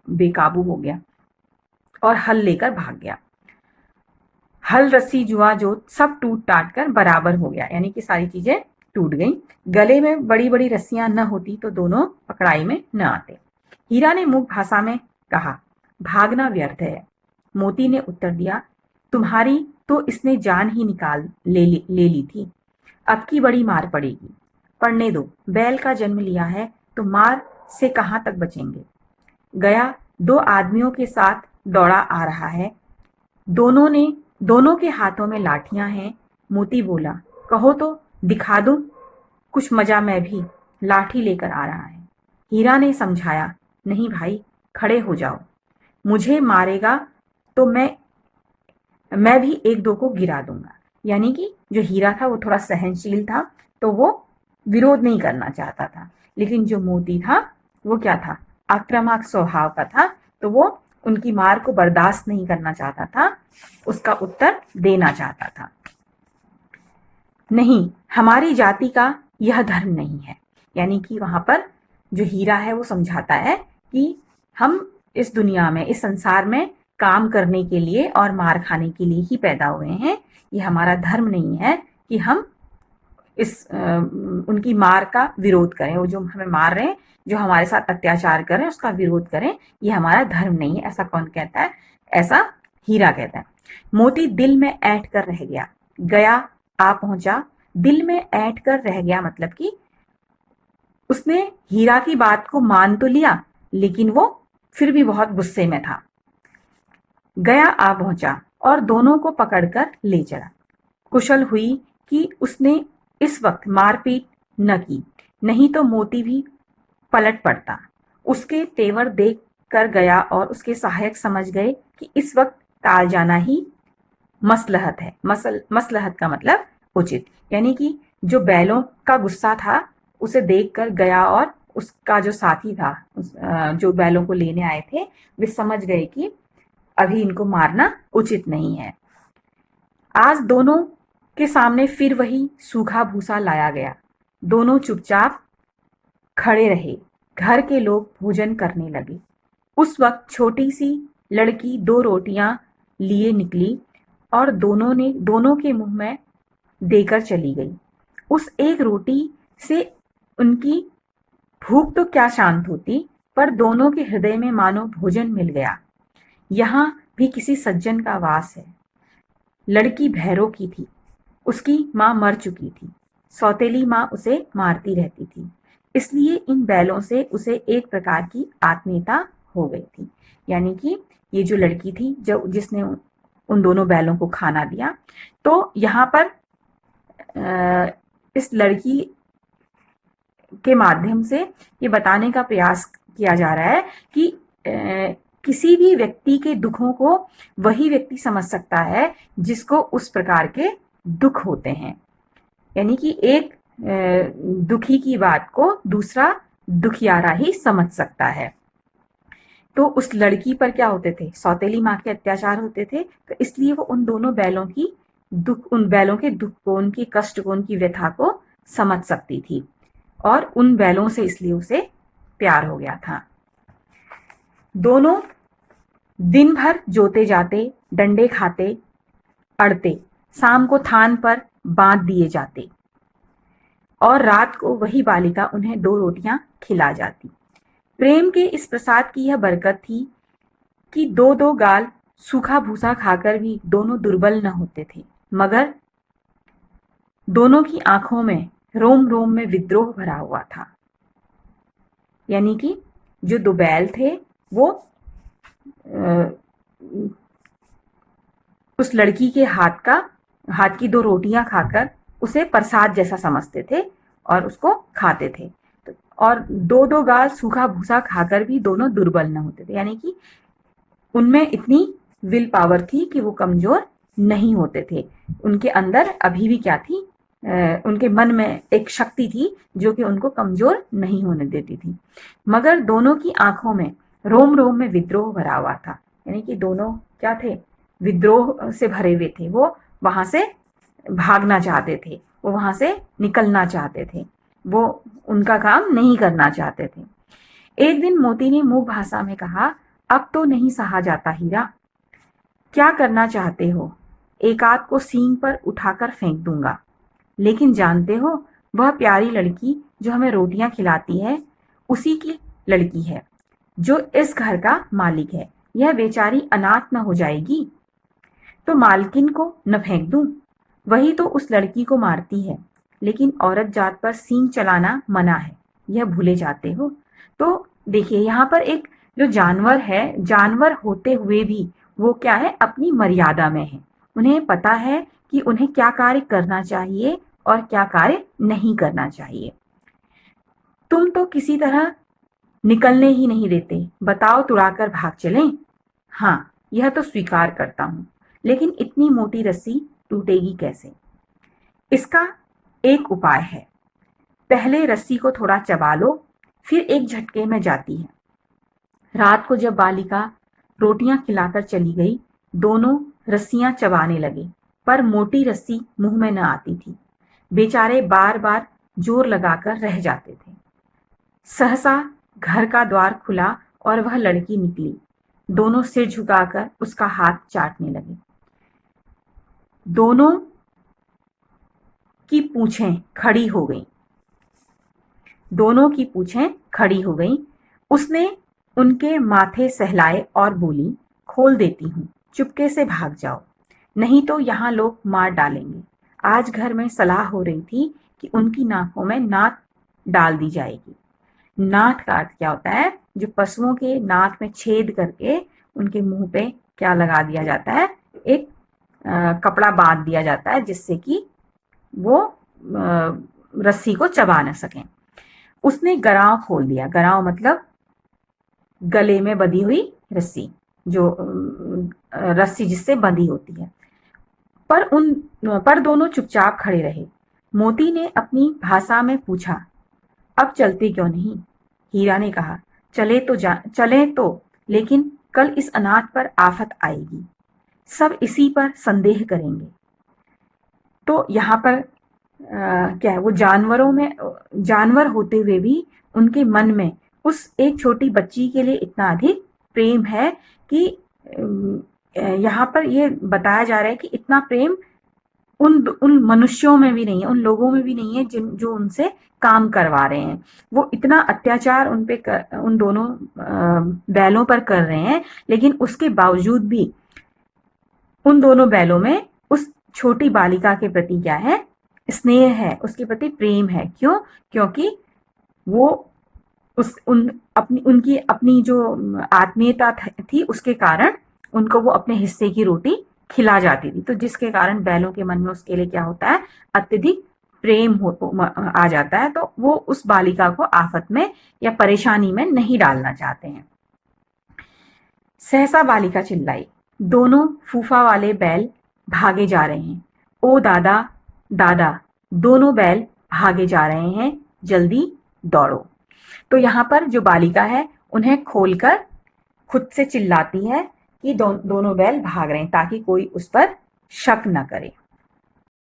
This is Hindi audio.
बेकाबू हो गया और हल लेकर भाग गया। हल, रस्सी, जुआ, जोत सब टूट टाट कर बराबर हो गया, यानी कि सारी चीजें टूट गईं। गले में बड़ी बड़ी रस्सियां न होती तो दोनों पकड़ाई में न आते। हीरा ने मूक भाषा में कहा, भागना व्यर्थ है। मोती ने उत्तर दिया, तुम्हारी तो इसने जान ही निकाल ले ली थी, अब की बड़ी मार पड़ेगी। पढ़ने दो, बैल का जन्म लिया है तो मार से कहां तक बचेंगे। गया 2 आदमियों के साथ दौड़ा आ रहा है, दोनों के हाथों में लाठियां हैं। मोती बोला, कहो तो दिखा दूं कुछ मजा, मैं भी लाठी लेकर आ रहा है। हीरा ने समझाया, नहीं भाई, खड़े हो जाओ, मुझे मारेगा तो मैं भी 1-2 को गिरा दूंगा। यानी कि जो हीरा था वो थोड़ा सहनशील था, तो वो विरोध नहीं करना चाहता था। लेकिन जो मोती था वो क्या था, आक्रामक स्वभाव का था, तो वो उनकी मार को बर्दाश्त नहीं करना चाहता था, उसका उत्तर देना चाहता था। नहीं, हमारी जाति का यह धर्म नहीं है। यानी कि वहां पर जो हीरा है वो समझाता है कि हम इस दुनिया में, इस संसार में काम करने के लिए और मार खाने के लिए ही पैदा हुए हैं। ये हमारा धर्म नहीं है कि हम उनकी मार का विरोध करें। वो जो हमें मार रहे हैं, जो हमारे साथ अत्याचार कर रहे हैं, उसका विरोध करें, ये हमारा धर्म नहीं है। ऐसा कौन कहता है? ऐसा हीरा कहता है। मोती दिल में ऐंठ कर रह गया। गया आ पहुंचा। दिल में ऐंठ कर रह गया मतलब कि उसने हीरा की बात को मान तो लिया, लेकिन वो फिर भी बहुत गुस्से में था। गया आ पहुंचा और दोनों को पकड़कर ले चला। कुशल हुई कि उसने इस वक्त मारपीट न की, नहीं तो मोती भी पलट पड़ता। उसके तेवर देख कर गया और उसके सहायक समझ गए कि इस वक्त टाल जाना ही मसलहत है। मसलहत का मतलब उचित, यानी कि जो बैलों का गुस्सा था उसे देखकर गया और उसका जो साथी था, जो बैलों को लेने आए थे, वे समझ गए कि अभी इनको मारना उचित नहीं है। आज दोनों के सामने फिर वही सूखा भूसा लाया गया। दोनों चुपचाप खड़े रहे। घर के लोग भोजन करने लगे। उस वक्त छोटी सी लड़की 2 रोटियां लिए निकली और दोनों के मुंह में देकर चली गई। उस एक रोटी से उनकी भूख तो क्या शांत होती, पर दोनों के हृदय में मानो भोजन मिल गया। यहां भी किसी सज्जन का वास है। लड़की भैरों की थी, उसकी मां मर चुकी थी। सौतेली मां उसे मारती रहती थी, इसलिए इन बैलों से उसे एक प्रकार की आत्मीयता हो गई थी। यानी कि ये जो लड़की थी, जो जिसने उन दोनों बैलों को खाना दिया, तो यहाँ पर इस लड़की के माध्यम से ये बताने का प्रयास किया जा रहा है कि किसी भी व्यक्ति के दुखों को वही व्यक्ति समझ सकता है जिसको उस प्रकार के दुख होते हैं। यानी कि एक दुखी की बात को दूसरा दुखियारा ही समझ सकता है। तो उस लड़की पर क्या होते थे? सौतेली माँ के अत्याचार होते थे, तो इसलिए वो उन दोनों बैलों की उन बैलों के दुख को, उनकी कष्ट को, उनकी व्यथा को समझ सकती थी और उन बैलों से इसलिए उसे प्यार हो गया था। दोनों दिन भर जोते जाते, डंडे खाते, अड़ते, शाम को थान पर बांध दिए जाते और रात को वही बालिका उन्हें 2 रोटियां खिला जाती। प्रेम के इस प्रसाद की यह बरकत थी कि 2-2 गाल सूखा भूसा खाकर भी दोनों दुर्बल न होते थे, मगर दोनों की आंखों में रोम रोम में विद्रोह भरा हुआ था। यानी कि जो 2 बैल थे वो उस लड़की के हाथ की 2 रोटियां खाकर उसे प्रसाद जैसा समझते थे और उसको खाते थे। और 2-2 गाल सूखा भूसा खाकर भी दोनों दुर्बल न होते थे। यानी कि उनमें इतनी विल पावर थी कि वो कमजोर नहीं होते थे। उनके अंदर अभी भी क्या थी? उनके मन में एक शक्ति थी जो कि उनको कमजोर नहीं होने देती थी। मगर दोनों की आंखों में रोम रोम में विद्रोह भरा हुआ था। यानी कि दोनों क्या थे? विद्रोह से भरे हुए थे। वो वहां से भागना चाहते थे, वो वहां से निकलना चाहते थे, वो उनका काम नहीं करना चाहते थे। एक दिन मोती ने मूक भाषा में कहा, अब तो नहीं सहा जाता हीरा। क्या करना चाहते हो? एक आध को सींग पर उठाकर फेंक दूंगा। लेकिन जानते हो, वह प्यारी लड़की जो हमें रोटियां खिलाती है, उसी की लड़की है, जो इस घर का मालिक है। यह बेचारी अनाथ न हो जाएगी? तो मालकिन को न फेंक दूं? वही तो उस लड़की को मारती है। लेकिन औरत जात पर सींग चलाना मना है, यह भूले जाते हो। तो देखिए, यहाँ पर एक जो जानवर है, जानवर होते हुए भी वो क्या है, अपनी मर्यादा में है। उन्हें पता है कि उन्हें क्या कार्य करना चाहिए और क्या कार्य नहीं करना चाहिए। तुम तो किसी तरह निकलने ही नहीं देते। बताओ, तुड़ाकर भाग चलें? हाँ, यह तो स्वीकार करता हूं, लेकिन इतनी मोटी रस्सी टूटेगी कैसे? इसका एक उपाय है। पहले रस्सी को थोड़ा चबा लो, फिर एक झटके में जाती है। रात को जब बालिका रोटियां खिलाकर चली गई, दोनों रस्सियां चबाने लगे, पर मोटी रस्सी मुंह में न आती थी। बेचारे बार बार जोर लगाकर रह जाते थे। सहसा घर का द्वार खुला और वह लड़की निकली। दोनों सिर झुकाकर उसका हाथ चाटने लगे। दोनों की पूंछें खड़ी हो गईं। दोनों की पूंछें खड़ी हो गईं। उसने उनके माथे सहलाए और बोली, खोल देती हूं, चुपके से भाग जाओ, नहीं तो यहां लोग मार डालेंगे। आज घर में सलाह हो रही थी कि उनकी नाकों में नाक डाल दी जाएगी। नाक का अर्थ क्या होता है? जो पशुओं के नाक में छेद करके उनके मुंह पे क्या लगा दिया जाता है? एक कपड़ा बांध दिया जाता है, जिससे कि वो रस्सी को चबा न सकें। उसने गराव खोल दिया। गराव मतलब गले में बंधी हुई रस्सी, जो रस्सी जिससे बंधी होती है। पर दोनों चुपचाप खड़े रहे। मोती ने अपनी भाषा में पूछा, अब चलते क्यों नहीं? हीरा ने कहा, चले तो, लेकिन कल इस अनाथ पर आफत आएगी। सब इसी पर संदेह करेंगे। तो यहाँ पर क्या है, वो जानवर होते हुए भी उनके मन में उस एक छोटी बच्ची के लिए इतना अधिक प्रेम है कि यहाँ पर ये बताया जा रहा है कि इतना प्रेम उन मनुष्यों में भी नहीं है, उन लोगों में भी नहीं है जो उनसे काम करवा रहे हैं। वो इतना अत्याचार उन दोनों बैलों पर कर रहे हैं, लेकिन उसके बावजूद भी उन दोनों बैलों में उस छोटी बालिका के प्रति क्या है? स्नेह है, उसके प्रति प्रेम है। क्यों? क्योंकि वो उनकी अपनी जो आत्मीयता थी, उसके कारण उनको वो अपने हिस्से की रोटी खिला जाती थी। तो जिसके कारण बैलों के मन में उसके लिए क्या होता है? अत्यधिक प्रेम आ जाता है। तो वो उस बालिका को आफत में या परेशानी में नहीं डालना चाहते हैं। सहसा बालिका चिल्लाई, दोनों फूफा वाले बैल भागे जा रहे हैं। ओ दादा, दादा, दोनों बैल भागे जा रहे हैं, जल्दी दौड़ो। तो यहाँ पर जो बालिका है, उन्हें खोलकर खुद से चिल्लाती है कि दोनों बैल भाग रहे हैं, ताकि कोई उस पर शक न करे।